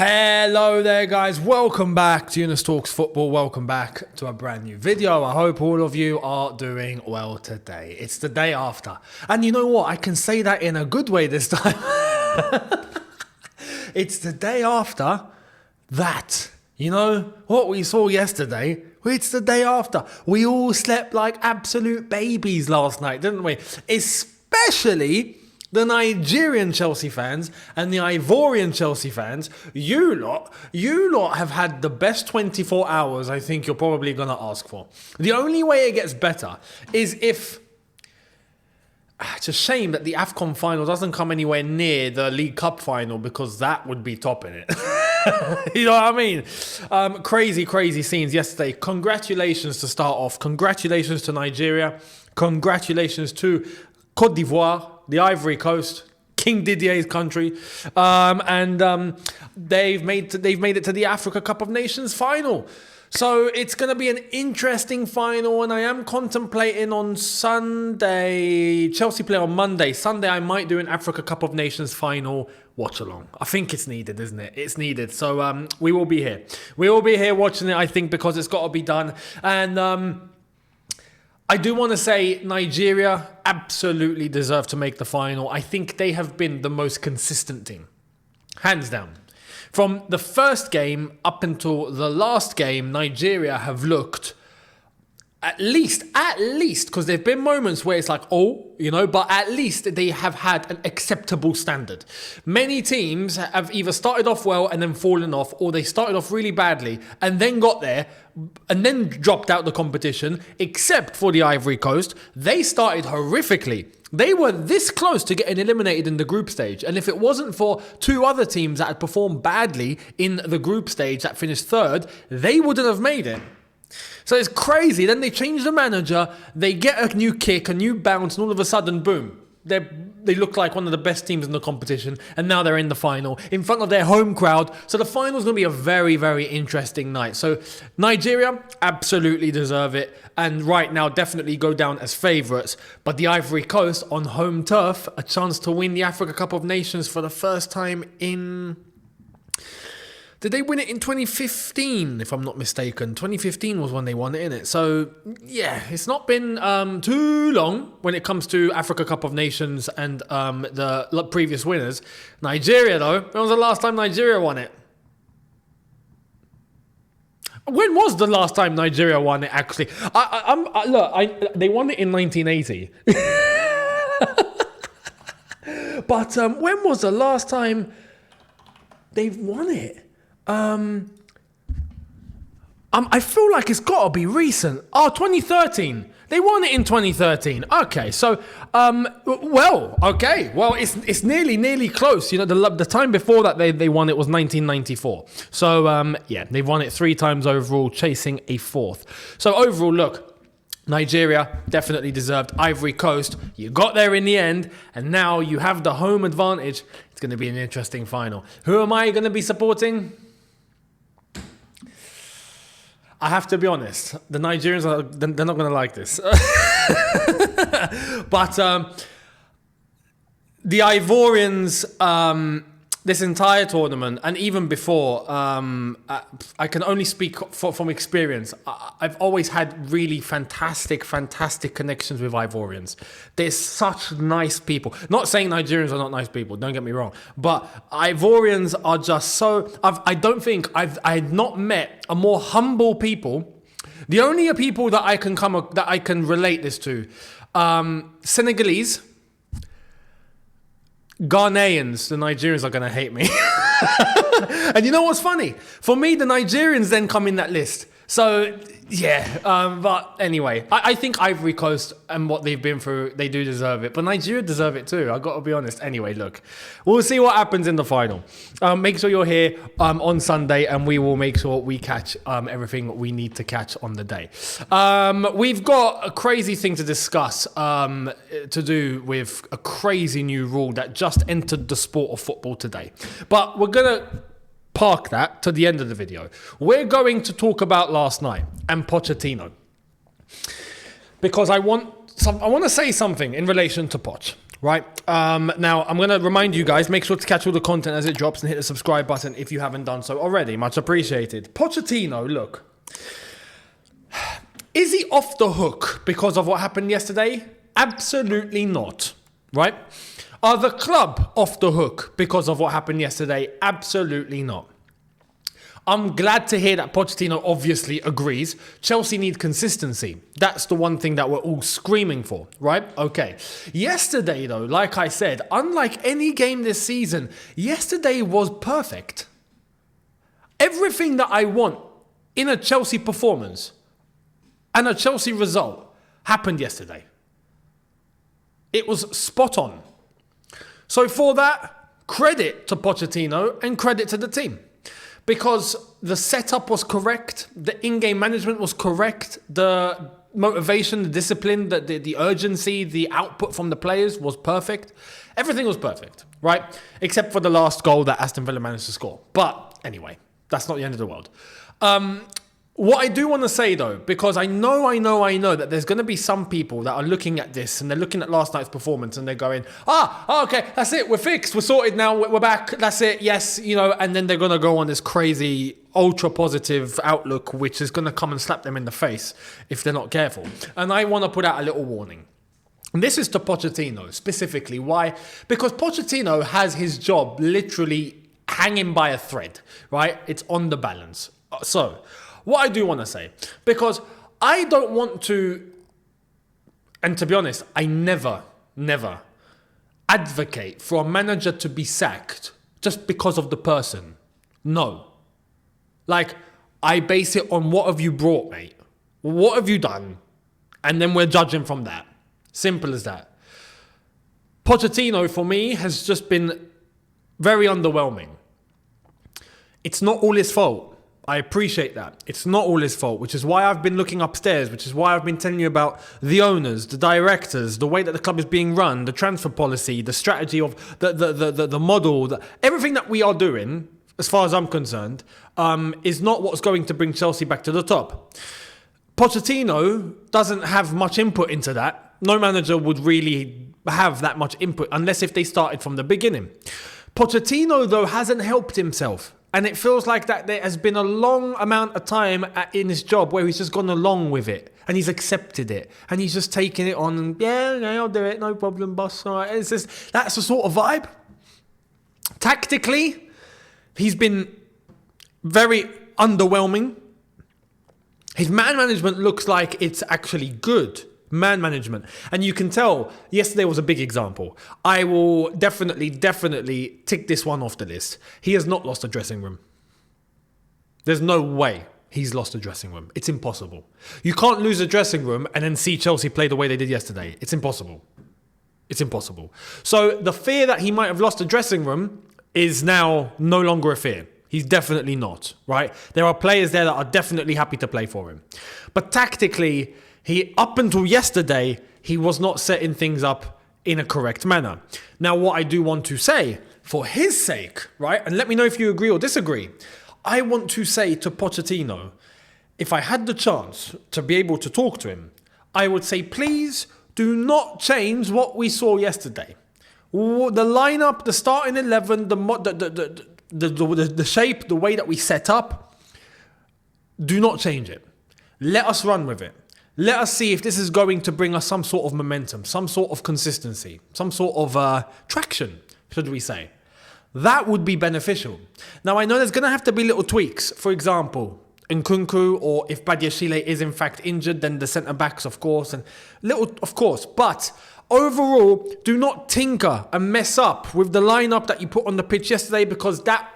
Hello there guys, welcome back to Younes Talks Football, welcome back to a brand new video. I hope all of you are doing well today. It's the day after, and you know what, I can say that in a good way this time. It's the day after that, you know, what we saw yesterday, it's the day after. We all slept like absolute babies last night, didn't we? Especially the Nigerian Chelsea fans and the Ivorian Chelsea fans. You lot have had the best 24 hours I think you're probably going to ask for. The only way it gets better is if... It's a shame that the AFCON final doesn't come anywhere near the League Cup final, because that would be topping it. You know what I mean? Crazy scenes yesterday. Congratulations to start off. Congratulations to Nigeria. Congratulations to Côte d'Ivoire, the Ivory Coast, King Didier's country, they've made it to the Africa Cup of Nations final. So it's going to be an interesting final, and I am contemplating on Sunday. Chelsea play on Monday. Sunday I might do an Africa Cup of Nations final watch along. I think it's needed, isn't it? It's needed. So we will be here. We will be here watching it, I think, because it's got to be done. And I do want to say Nigeria absolutely deserve to make the final. I think they have been the most consistent team, hands down. From the first game up until the last game, Nigeria have looked at least, because there have been moments where it's like, but at least they have had an acceptable standard. Many teams have either started off well and then fallen off, or they started off really badly and then got there and then dropped out the competition, except for the Ivory Coast. They started horrifically. They were this close to getting eliminated in the group stage. And if it wasn't for two other teams that had performed badly in the group stage that finished third, they wouldn't have made it. So it's crazy. Then they change the manager, they get a new kick, a new bounce, and all of a sudden, boom, they look like one of the best teams in the competition, and now they're in the final in front of their home crowd. So the final is going to be a very, very interesting night. So Nigeria absolutely deserve it, and right now definitely go down as favourites. But the Ivory Coast on home turf, a chance to win the Africa Cup of Nations for the first time in... Did they win it in 2015, if I'm not mistaken? 2015 was when they won it, innit? So, yeah, it's not been too long when it comes to Africa Cup of Nations and the previous winners. Nigeria, though, when was the last time Nigeria won it? When was the last time Nigeria won it, actually? They won it in 1980. But when was the last time they've won it? I feel like it's got to be recent. 2013. They won it in 2013. Okay, so, it's nearly close. You know, the time before that they won it was 1994. So, they've won it 3 times overall, chasing a 4th. So overall, look, Nigeria definitely deserved. Ivory Coast, you got there in the end, and now you have the home advantage. It's going to be an interesting final. Who am I going to be supporting? I have to be honest, the Nigerians, they're not going to like this. But the Ivorians, this entire tournament, and even before, I can only speak from experience. I've always had really fantastic connections with Ivorians. They're such nice people. Not saying Nigerians are not nice people, don't get me wrong. But Ivorians are just so... I don't think I had not met a more humble people. The only people that I can relate this to, Senegalese, Ghanaians. The Nigerians are going to hate me. And you know what's funny? For me, the Nigerians then come in that list. So, yeah. But anyway, I think Ivory Coast and what they've been through, they do deserve it. But Nigeria deserve it too. I've got to be honest. Anyway, look, we'll see what happens in the final. Make sure you're here on Sunday, and we will make sure we catch everything we need to catch on the day. We've got a crazy thing to discuss to do with a crazy new rule that just entered the sport of football today. But we're going to park that to the end of the video. We're going to talk about last night and Pochettino, because I want to say something in relation to Poch. right? Now, I'm going to remind you guys, make sure to catch all the content as it drops and hit the subscribe button if you haven't done so already. Much appreciated. Pochettino, look. Is he off the hook because of what happened yesterday? Absolutely not, right? Are the club off the hook because of what happened yesterday? Absolutely not. I'm glad to hear that Pochettino obviously agrees. Chelsea need consistency. That's the one thing that we're all screaming for, right? Okay. Yesterday, though, like I said, unlike any game this season, yesterday was perfect. Everything that I want in a Chelsea performance and a Chelsea result happened yesterday. It was spot on. So for that, credit to Pochettino and credit to the team. Because the setup was correct, the in-game management was correct, the motivation, the discipline, the urgency, the output from the players was perfect. Everything was perfect, right? Except for the last goal that Aston Villa managed to score. But anyway, that's not the end of the world. What I do want to say though, because I know that there's going to be some people that are looking at this and they're looking at last night's performance and they're going, okay, that's it, we're fixed, we're sorted now, we're back, that's it, yes, and then they're going to go on this crazy ultra positive outlook, which is going to come and slap them in the face if they're not careful. And I want to put out a little warning. And this is to Pochettino specifically. Why? Because Pochettino has his job literally hanging by a thread, right? It's on the balance. So, what I do want to say, because I don't want to, and to be honest, I never advocate for a manager to be sacked just because of the person. No. Like, I base it on what have you brought, mate? What have you done? And then we're judging from that. Simple as that. Pochettino, for me, has just been very underwhelming. It's not all his fault. I appreciate that. It's not all his fault, which is why I've been looking upstairs, which is why I've been telling you about the owners, the directors, the way that the club is being run, the transfer policy, the strategy of the model, everything that we are doing, as far as I'm concerned, is not what's going to bring Chelsea back to the top. Pochettino doesn't have much input into that. No manager would really have that much input unless if they started from the beginning. Pochettino, though, hasn't helped himself. And it feels like that there has been a long amount of time in his job where he's just gone along with it. And he's accepted it. And he's just taken it on. And, yeah, I'll do it. No problem, boss. All right. It's just, that's the sort of vibe. Tactically, he's been very underwhelming. His man management looks like it's actually good. Man management. And you can tell, yesterday was a big example. I will definitely tick this one off the list. He has not lost a dressing room. There's no way he's lost a dressing room. It's impossible. You can't lose a dressing room and then see Chelsea play the way they did yesterday. It's impossible. It's impossible. So the fear that he might have lost a dressing room is now no longer a fear. He's definitely not, right? There are players there that are definitely happy to play for him. But tactically, up until yesterday, he was not setting things up in a correct manner. Now, what I do want to say, for his sake, right? And let me know if you agree or disagree. I want to say to Pochettino, if I had the chance to be able to talk to him, I would say, please do not change what we saw yesterday. The lineup, the starting 11, the shape, the way that we set up, do not change it. Let us run with it. Let us see if this is going to bring us some sort of momentum, some sort of consistency, some sort of traction, should we say. That would be beneficial. Now, I know there's going to have to be little tweaks. For example, Nkunku, or if Badiashile is in fact injured, then the centre-backs, of course. But overall, do not tinker and mess up with the lineup that you put on the pitch yesterday, because that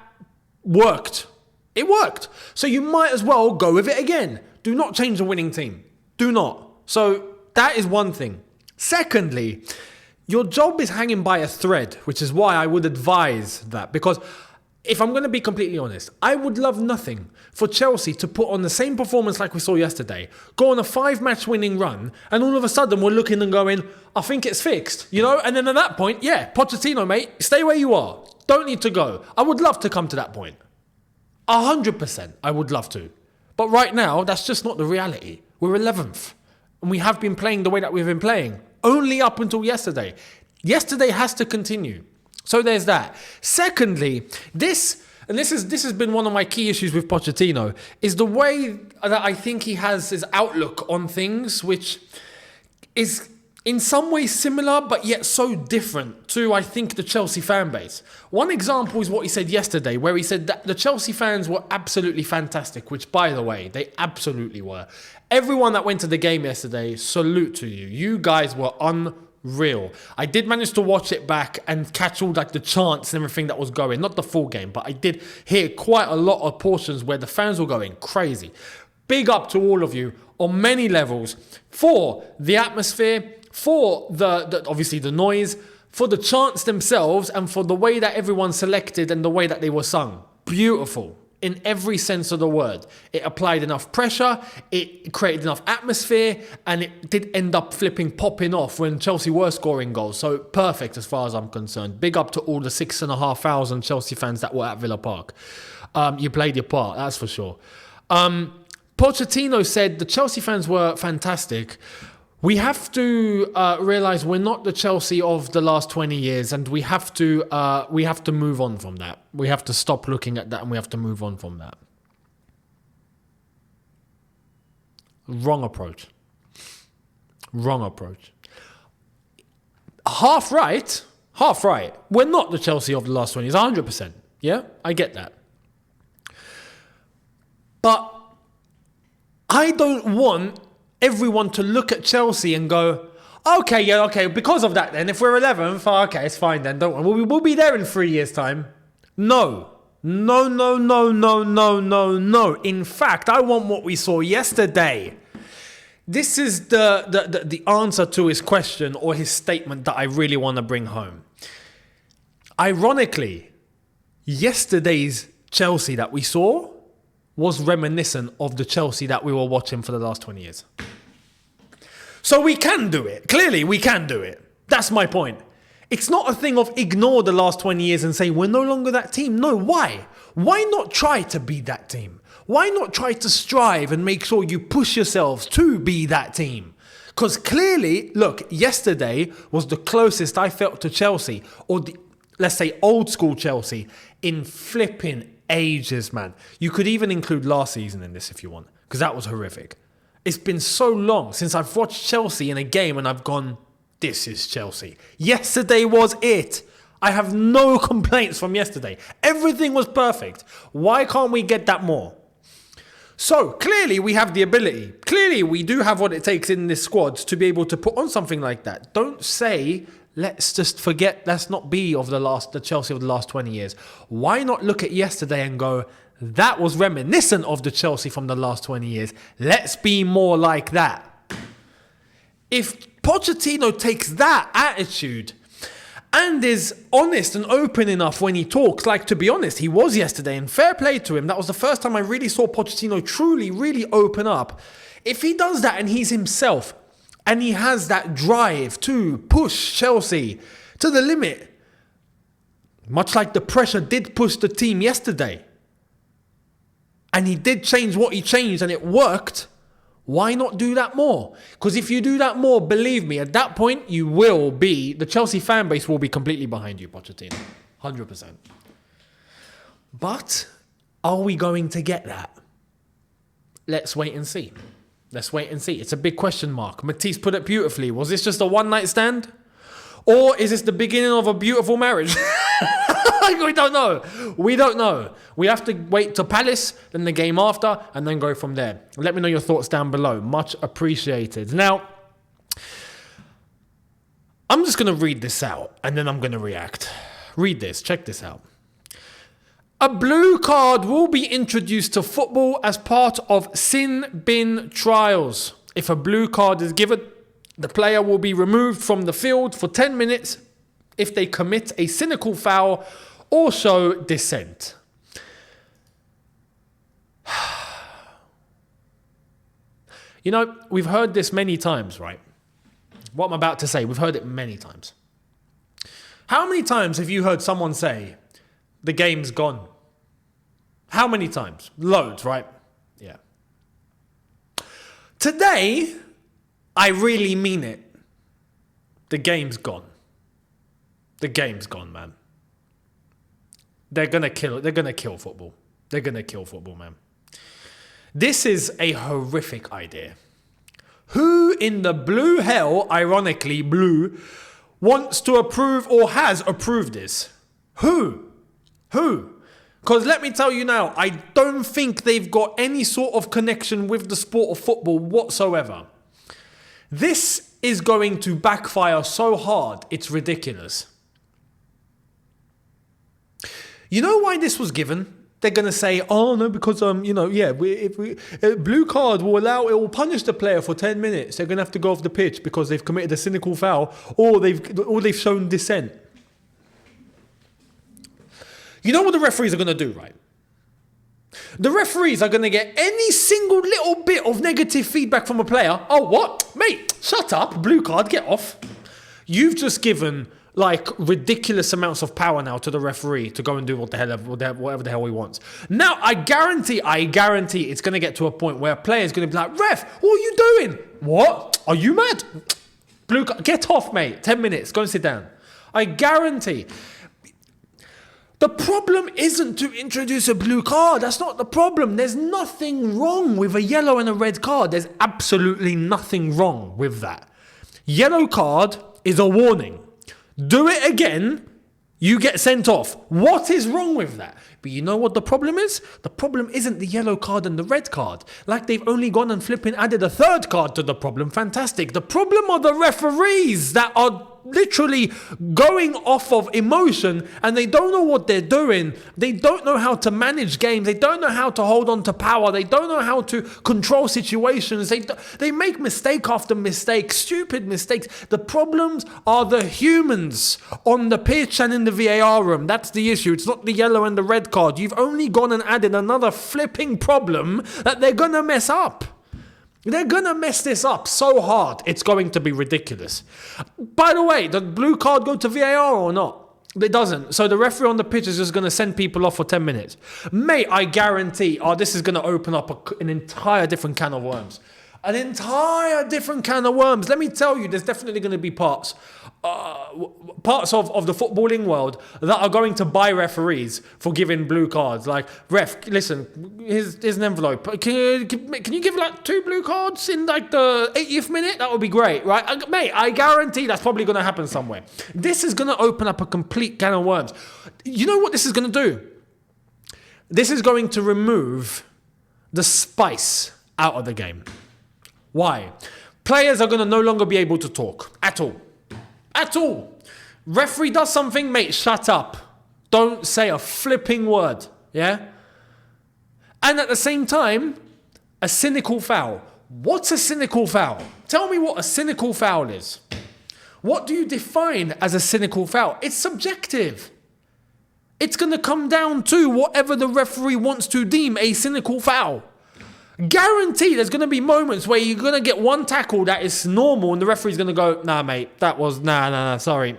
worked. It worked. So you might as well go with it again. Do not change the winning team. Do not. So that is one thing. Secondly, your job is hanging by a thread, which is why I would advise that. Because if I'm going to be completely honest, I would love nothing for Chelsea to put on the same performance like we saw yesterday, go on a 5-match winning run, and all of a sudden we're looking and going, I think it's fixed, And then at that point, yeah, Pochettino, mate, stay where you are. Don't need to go. I would love to come to that point. 100%, I would love to. But right now, that's just not the reality. We're 11th. And we have been playing the way that we've been playing. Only up until yesterday. Yesterday has to continue. So there's that. Secondly, this has been one of my key issues with Pochettino, is the way that I think he has his outlook on things, which is in some ways similar, but yet so different to, I think, the Chelsea fan base. One example is what he said yesterday, where he said that the Chelsea fans were absolutely fantastic, which, by the way, they absolutely were. Everyone that went to the game yesterday, salute to you. You guys were unreal. I did manage to watch it back and catch all like the chants and everything that was going. Not the full game, but I did hear quite a lot of portions where the fans were going crazy. Big up to all of you on many levels for the atmosphere, for the obviously the noise, for the chants themselves, and for the way that everyone selected and the way that they were sung. Beautiful in every sense of the word. It applied enough pressure, it created enough atmosphere, and it did end up popping off when Chelsea were scoring goals. So perfect as far as I'm concerned. Big up to all the 6,500 Chelsea fans that were at Villa Park. You played your part, that's for sure. Pochettino said the Chelsea fans were fantastic. We have to realise we're not the Chelsea of the last 20 years, and we have to move on from that. We have to stop looking at that, and we have to move on from that. Wrong approach. Wrong approach. Half right. We're not the Chelsea of the last 20 years, 100%. Yeah, I get that. But I don't want everyone to look at Chelsea and go, okay, because of that then, if we're 11th, okay, it's fine then, don't worry. We'll be there in 3 years' time. No. In fact, I want what we saw yesterday. This is the answer to his question or his statement that I really want to bring home. Ironically, yesterday's Chelsea that we saw was reminiscent of the Chelsea that we were watching for the last 20 years. So we can do it. Clearly, we can do it. That's my point. It's not a thing of ignore the last 20 years and say, we're no longer that team. No, why? Why not try to be that team? Why not try to strive and make sure you push yourselves to be that team? Because clearly, look, yesterday was the closest I felt to Chelsea, or let's say old school Chelsea, in flipping ages, man. You could even include last season in this if you want, because that was horrific. It's been so long since I've watched Chelsea in a game and I've gone, this is Chelsea. Yesterday was it. I have no complaints from yesterday. Everything was perfect. Why can't we get that more? So clearly we have the ability. Clearly we do have what it takes in this squad to be able to put on something like that. Don't say, let's just forget, let's not be of the Chelsea of the last 20 years. Why not look at yesterday and go, that was reminiscent of the Chelsea from the last 20 years. Let's be more like that. If Pochettino takes that attitude and is honest and open enough when he talks, like, to be honest, he was yesterday, and fair play to him. That was the first time I really saw Pochettino truly, really open up. If he does that and he's himself, and he has that drive to push Chelsea to the limit, much like the pressure did push the team yesterday, and he did change what he changed and it worked, why not do that more? Because if you do that more, believe me, at that point, the Chelsea fan base will be completely behind you, Pochettino. 100%. But are we going to get that? Let's wait and see. It's a big question mark. Matisse put it beautifully. Was this just a one-night stand? Or is this the beginning of a beautiful marriage? We don't know. We have to wait to Palace, then the game after, and then go from there. Let me know your thoughts down below. Much appreciated. Now, I'm just going to read this out, and then I'm going to react. Read this. Check this out. A blue card will be introduced to football as part of sin bin trials. If a blue card is given, the player will be removed from the field for 10 minutes if they commit a cynical foul or show dissent. You know, we've heard this many times, right? What I'm about to say, we've heard it many times. How many times have you heard someone say, the game's gone? How many times? Loads, right? Yeah. Today, I really mean it. The game's gone. The game's gone, man. They're gonna kill football. They're gonna kill football, man. This is a horrific idea. Who in the blue hell, ironically blue, wants to approve or has approved this? Who? Because let me tell you now, I don't think they've got any sort of connection with the sport of football whatsoever. This is going to backfire so hard, it's ridiculous. You know why this was given? They're going to say, oh no, because blue card will will punish the player for 10 minutes. They're going to have to go off the pitch because they've committed a cynical foul or they've shown dissent. You know what the referees are going to do, right? The referees are going to get any single little bit of negative feedback from a player. Oh, what? Mate, shut up. Blue card, get off. You've just given like ridiculous amounts of power now to the referee to go and do whatever the hell he wants. Now, I guarantee it's going to get to a point where a player is going to be like, ref, what are you doing? What? Are you mad? Blue card, get off, mate. 10 minutes, go and sit down. I guarantee. The problem isn't to introduce a blue card. That's not the problem. There's nothing wrong with a yellow and a red card. There's absolutely nothing wrong with that. Yellow card is a warning. Do it again, you get sent off. What is wrong with that? But you know what the problem is? The problem isn't the yellow card and the red card. Like they've only gone and flipping added a third card to the problem. Fantastic. The problem are the referees that are literally going off of emotion and they don't know what they're doing. They don't know how to manage games. They don't know how to hold on to power. They don't know how to control situations. They make mistake after mistake, stupid mistakes. The problems are the humans on the pitch and in the VAR room. That's the issue. It's not the yellow and the red card. You've only gone and added another flipping problem that they're going to mess up. They're going to mess this up so hard, it's going to be ridiculous. By the way, does blue card go to VAR or not? It doesn't. So the referee on the pitch is just going to send people off for 10 minutes. Mate, I guarantee, this is going to open up an entire different can of worms. An entire different can of worms. Let me tell you, there's definitely going to be parts of the footballing world that are going to buy referees for giving blue cards. Like, ref, listen, here's an envelope. Can you give like 2 blue cards in like the 80th minute? That would be great, right? Mate, I guarantee that's probably going to happen somewhere. This is going to open up a complete can of worms. You know what this is going to do? This is going to remove the spice out of the game. Why? Players are going to no longer be able to talk at all. At all. Referee does something, mate, shut up. Don't say a flipping word. Yeah? And at the same time, a cynical foul. What's a cynical foul? Tell me what a cynical foul is. What do you define as a cynical foul? It's subjective. It's going to come down to whatever the referee wants to deem a cynical foul. Guarantee there's going to be moments where you're going to get one tackle that is normal and the referee's going to go, nah, mate, that was, sorry,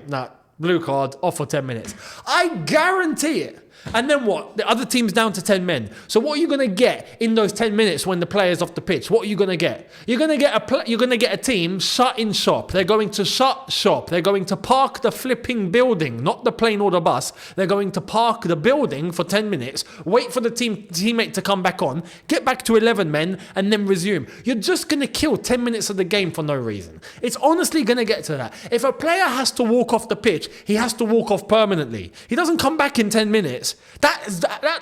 blue card, off for 10 minutes. I guarantee it. And then what? The other team's down to 10 men. So what are you going to get in those 10 minutes when the player's off the pitch? What are you going to get? You're going to get a team shut in shop. They're going to shut shop. They're going to park the flipping building, not the plane or the bus. They're going to park the building for 10 minutes, wait for the teammate to come back on, get back to 11 men, and then resume. You're just going to kill 10 minutes of the game for no reason. It's honestly going to get to that. If a player has to walk off the pitch, he has to walk off permanently. He doesn't come back in 10 minutes.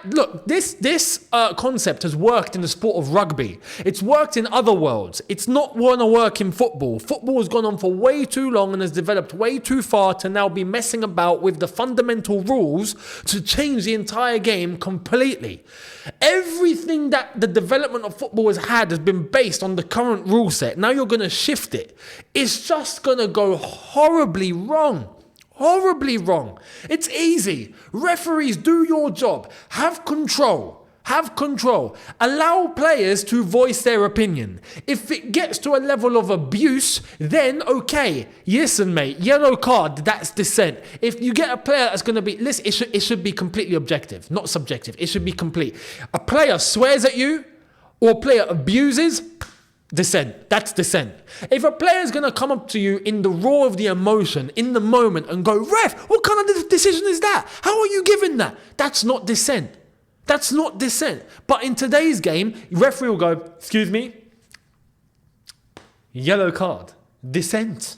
Look, this concept has worked in the sport of rugby. It's worked in other worlds. It's not going to work in football. Football has gone on for way too long and has developed way too far to now be messing about with the fundamental rules to change the entire game completely. Everything that the development of football has been based on the current rule set. Now you're going to shift it. It's just going to go horribly wrong. Horribly wrong. It's easy. Referees, do your job. Have control. Allow players to voice their opinion. If it gets to a level of abuse, then okay. Listen, mate, yellow card, that's dissent. If you get a player that's going to be... Listen, it should be completely objective, not subjective. It should be complete. A player swears at you or a player abuses... dissent. That's dissent. If a player's going to come up to you in the raw of the emotion, in the moment, and go, ref, what kind of decision is that? How are you giving that? That's not dissent. That's not dissent. But in today's game, referee will go, excuse me, yellow card, dissent.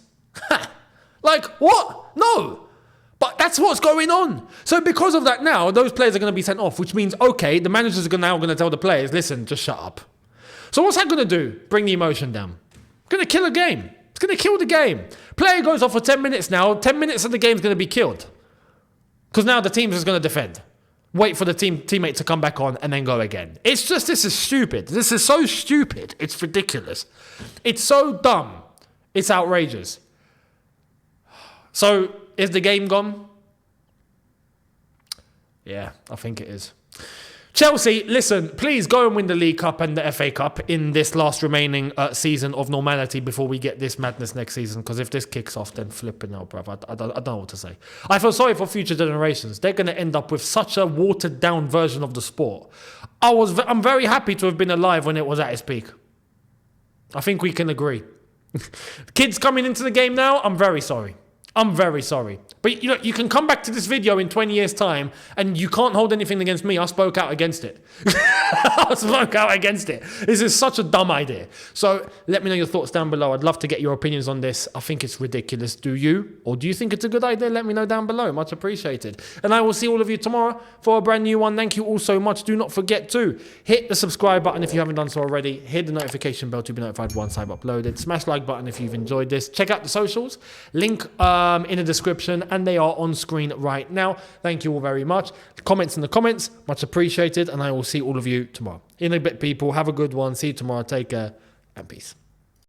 Like, what? No. But that's what's going on. So because of that now, those players are going to be sent off, which means, okay, the managers are now going to tell the players, listen, just shut up. So what's that going to do? Bring the emotion down. Going to kill a game. It's going to kill the game. Player goes off for 10 minutes now. 10 minutes of the game's going to be killed. Because now the team's just going to defend. Wait for the teammate to come back on and then go again. It's just, this is stupid. This is so stupid. It's ridiculous. It's so dumb. It's outrageous. So, is the game gone? Yeah, I think it is. Chelsea, listen, please go and win the League Cup and the FA Cup in this last remaining season of normality before we get this madness next season. Because if this kicks off, then flipping out, bruv. I don't know what to say. I feel sorry for future generations. They're going to end up with such a watered down version of the sport. I'm very happy to have been alive when it was at its peak. I think we can agree. Kids coming into the game now, I'm very sorry. I'm very sorry. But you know, you can come back to this video in 20 years' time and you can't hold anything against me. I spoke out against it. I spoke out against it. This is such a dumb idea. So let me know your thoughts down below. I'd love to get your opinions on this. I think it's ridiculous. Do you? Or do you think it's a good idea? Let me know down below. Much appreciated. And I will see all of you tomorrow for a brand new one. Thank you all so much. Do not forget to hit the subscribe button if you haven't done so already. Hit the notification bell to be notified once I've uploaded. Smash the like button if you've enjoyed this. Check out the socials. Link in the description, and they are on screen right now. Thank you all very much. Comments in the comments, much appreciated, and I will see all of you tomorrow. In a bit, people. Have a good one. See you tomorrow. Take care, and peace.